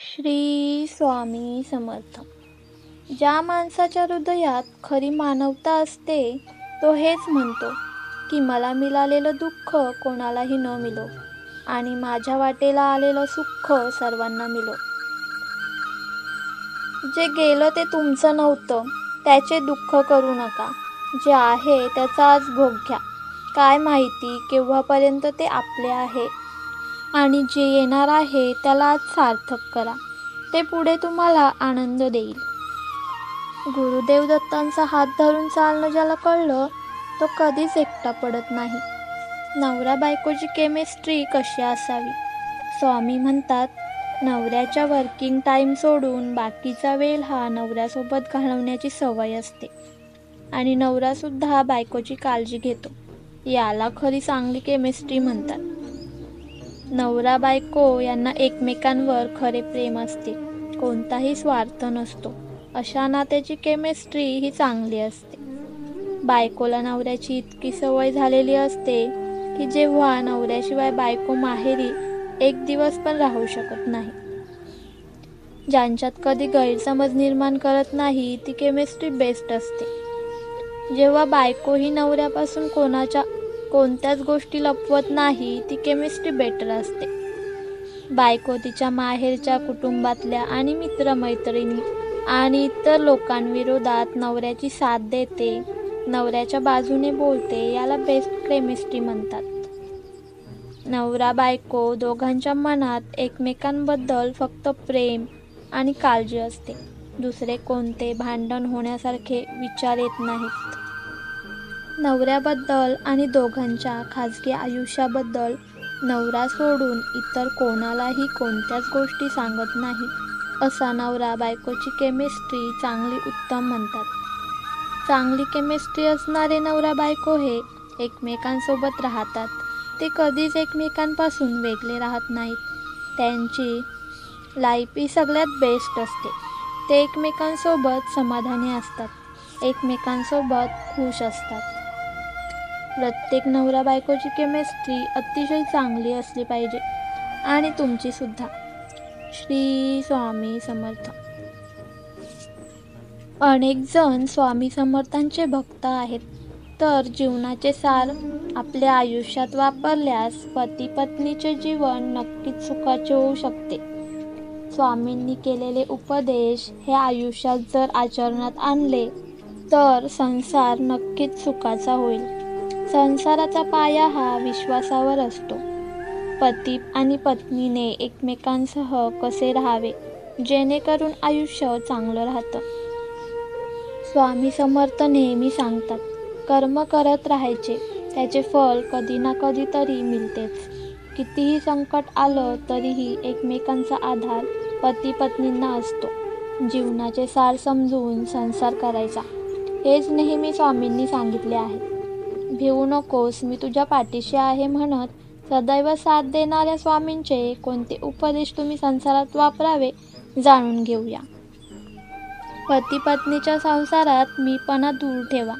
श्री स्वामी समर्थ. ज्या माणसाच्या हृदयात खरी मानवता असते तो हेच म्हणतो की मला मिळालेलं दुःख कोणालाही न मिळो आणि माझ्या वाटेला आलेलं सुख सर्वांना मिळो. जे गेलं ते तुमचं नव्हतं त्याचे दुःख करू नका. जे आहे त्याचा आज भोग घ्या. काय माहिती केव्हापर्यंत ते आपले आहे आणि जे येणार आहे त्याला आज सार्थक करा. ते पुढे तुम्हाला आनंद देईल. गुरुदेव दत्तांचा हात धरून चालणं ज्याला कळलं तो कधीच एकटा पडत नाही. नवरा बायकोची केमिस्ट्री कशी असावी? स्वामी म्हणतात, नवऱ्याच्या वर्किंग टाईम सोडून बाकीचा वेळ हा नवऱ्यासोबत घालवण्याची सवय असते आणि नवरासुद्धा बायकोची काळजी घेतो. याला खरी चांगली केमिस्ट्री म्हणतात. नवरा बायको यांना एकमेकांवर खरे प्रेम असते. कोणताही स्वार्थ नसतो. अशा नात्याची केमिस्ट्री ही चांगली असते. बायकोला नवऱ्याची इतकी सवय झालेली असते की जेव्हा नवऱ्याशिवाय बायको माहेरी एक दिवस पण राहू शकत नाही. ज्यांच्यात कधी गैरसमज निर्माण करत नाही ती केमिस्ट्री बेस्ट असते. जेव्हा बायको ही नवऱ्यापासून कोणत्याच गोष्टी लपवत नाही ती केमिस्ट्री बेटर असते. बायको तिच्या माहेरच्या कुटुंबातल्या आणि मित्रमैत्रिणी आणि इतर लोकांविरोधात नवऱ्याची साथ देते, नवऱ्याच्या बाजूने बोलते, याला बेस्ट केमिस्ट्री म्हणतात. नवरा बायको दोघांच्या मनात एकमेकांबद्दल फक्त प्रेम आणि काळजी असते. दुसरे कोणते भांडण होण्यासारखे विचार येत नाहीत. नवऱ्याबद्दल आणि दोघांच्या खाजगी आयुष्याबद्दल नवरा सोडून इतर कोणालाही कोणत्याच गोष्टी सांगत नाही. असा नवरा बायकोची केमिस्ट्री चांगली उत्तम म्हणतात. चांगली केमिस्ट्री असणारे नवरा बायको हे एकमेकांसोबत राहतात. ते कधीच एकमेकांपासून वेगळे राहत नाहीत. त्यांची लाईफ ही सगळ्यात बेस्ट असते. ते एकमेकांसोबत समाधानी असतात, एकमेकांसोबत खुश असतात. प्रत्येक नवरा बायकोची केमिस्ट्री अतिशय चांगली असली पाहिजे आणि तुमची सुद्धा. श्री स्वामी समर्थ. अनेक जण स्वामी समर्थांचे भक्त आहेत, तर जीवनाचे सार आपल्या आयुष्यात वापरल्यास पती पत्नीचे जीवन नक्कीच सुखाचे होऊ शकते. स्वामींनी केलेले उपदेश हे आयुष्यात जर आचरणात आणले तर संसार नक्कीच सुखाचा होईल. संसाराचा पाया हा विश्वासावर असतो. पती आणि पत्नीने एकमेकांसह कसे राहावे जेणेकरून आयुष्य चांगलं राहतं. स्वामी समर्थ नेहमी सांगतात, कर्म करत राहायचे, त्याचे फळ कधी ना कधी तरी मिळतेच. कितीही संकट आलं तरीही एकमेकांचा आधार पती पत्नींना असतो. जीवनाचे सार समजून संसार करायचा हेच नेहमी स्वामींनी सांगितले आहे. भिवू नकोस, मी तुझ्या पाठीशी आहे म्हणत सदैव साथ देणाऱ्या स्वामींचे कोणते उपदेश तुम्ही संसारात वापरावे जाणून घेऊया. पती पत्नीच्या संसारात मीपणा दूर ठेवा.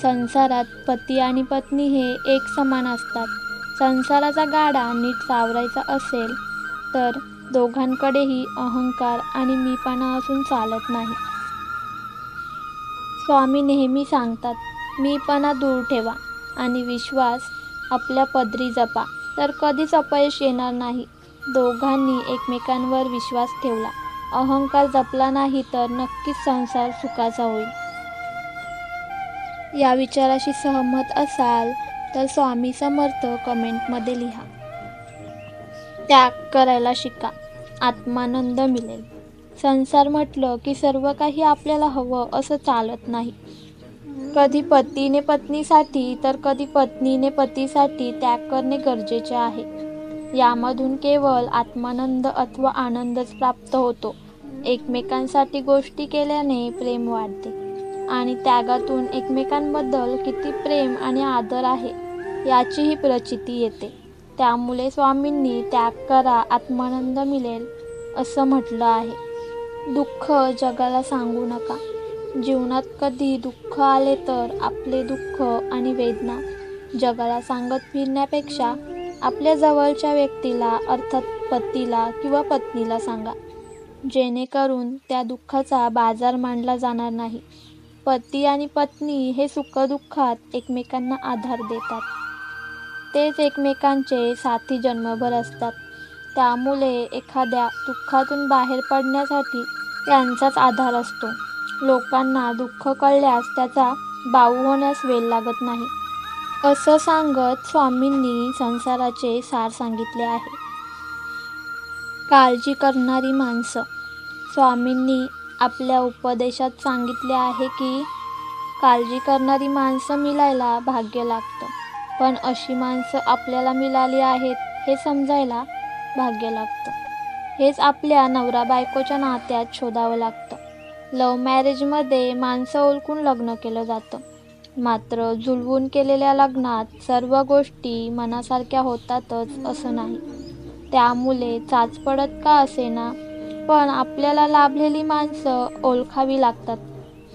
संसारात पती आणि पत्नी हे एक समान असतात. संसाराचा गाडा नीट चालवायचा असेल तर दोघांकडेही अहंकार आणि मीपणा असून चालत नाही. स्वामी नेहमी सांगतात, मीपणा दूर ठेवा आणि विश्वास आपल्या पदरी जपा, तर कधीच अपयश येणार नाही. दोघांनी एकमेकांवर विश्वास ठेवला, अहंकार जपला नाही तर नक्कीच संसार सुखाचा होईल. या विचाराशी सहमत असाल तर स्वामी समर्थ कमेंटमध्ये लिहा. त्याग करायला शिका, आत्मानंद मिळेल. संसार म्हटलं की सर्व काही आपल्याला हवं असं चालत नाही. कधी पतीने पत्नीसाठी तर कधी पत्नीने पतीसाठी त्याग करणे गरजेचे आहे. यामधून केवळ आत्मानंद अथवा आनंदच प्राप्त होतो. एकमेकांसाठी गोष्टी केल्याने प्रेम वाढते आणि त्यागातून एकमेकांबद्दल किती प्रेम आणि आदर आहे याचीही प्रचिती येते. त्यामुळे स्वामींनी त्याग करा, आत्मानंद मिळेल असं म्हटलं आहे. दुःख जगाला सांगू नका. जीवनात कधी दुःख आले तर आपले दुःख आणि वेदना जगाला सांगत फिरण्यापेक्षा आपल्या जवळच्या व्यक्तीला अर्थात पतीला किंवा पत्नीला सांगा, जेणेकरून त्या दुःखाचा बाजार मांडला जाणार नाही. पती आणि पत्नी हे सुखदुःखात एकमेकांना आधार देतात. तेच एकमेकांचे साथी जन्मभर असतात. त्यामुळे एखाद्या दुःखातून बाहेर पडण्यासाठी त्यांचाच आधार असतो. लोकांना दुःख कळल्यास त्याचा बाऊ होण्यास वेळ लागत नाही, असं सांगत स्वामींनी संसाराचे सार सांगितले आहे. काळजी करणारी माणसं. स्वामींनी आपल्या उपदेशात सांगितले आहे की काळजी करणारी माणसं मिळायला भाग्य लागतं, पण अशी माणसं आपल्याला मिळाली आहेत हे समजायला भाग्य लागतं. हेच आपल्या नवरा बायकोच्या नात्यात शोधावं लागतं. लव्ह मॅरेजमध्ये माणसं ओळखून लग्न केलं जातं, मात्र जुळवून केलेल्या लग्नात सर्व गोष्टी मनासारख्या होतातच असं नाही. त्यामुळे चाच पडत का असेना, पण आपल्याला लाभलेली माणसं ओळखावी लागतात,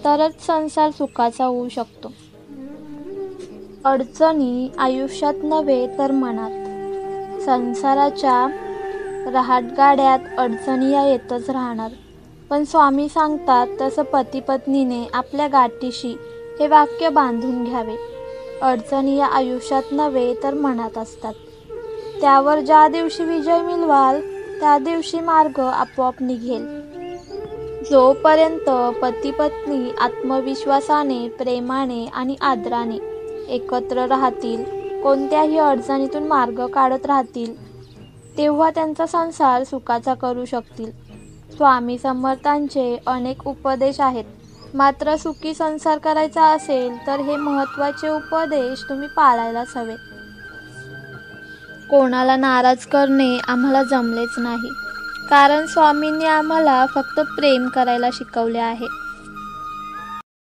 तरच संसार सुखाचा होऊ शकतो. अडचणी आयुष्यात नव्हे तर मनात. संसाराच्या रहाटगाड्यात अडचणी या येतच राहणार, पण स्वामी सांगतात तसं पती पत्नीने आपल्या गाठीशी हे वाक्य बांधून घ्यावे. अडचणी या आयुष्यात नव्हे तर मनात असतात. त्यावर ज्या दिवशी विजय मिळवाल त्या दिवशी मार्ग आपोआप निघेल. जोपर्यंत पती पत्नी आत्मविश्वासाने, प्रेमाने आणि आदराने एकत्र राहतील, कोणत्याही अडचणीतून मार्ग काढत राहतील, तेव्हा त्यांचा संसार सुखाचा करू शकतील. स्वामी समर्थांचे अनेक उपदेश आहेत, मात्र सुखी संसार करायचा असेल तर हे महत्त्वाचे उपदेश तुम्ही पाळायलाच हवे. कोणाला नाराज करणे आम्हाला जमलेच नाही, कारण स्वामींनी आम्हाला फक्त प्रेम करायला शिकवले आहे.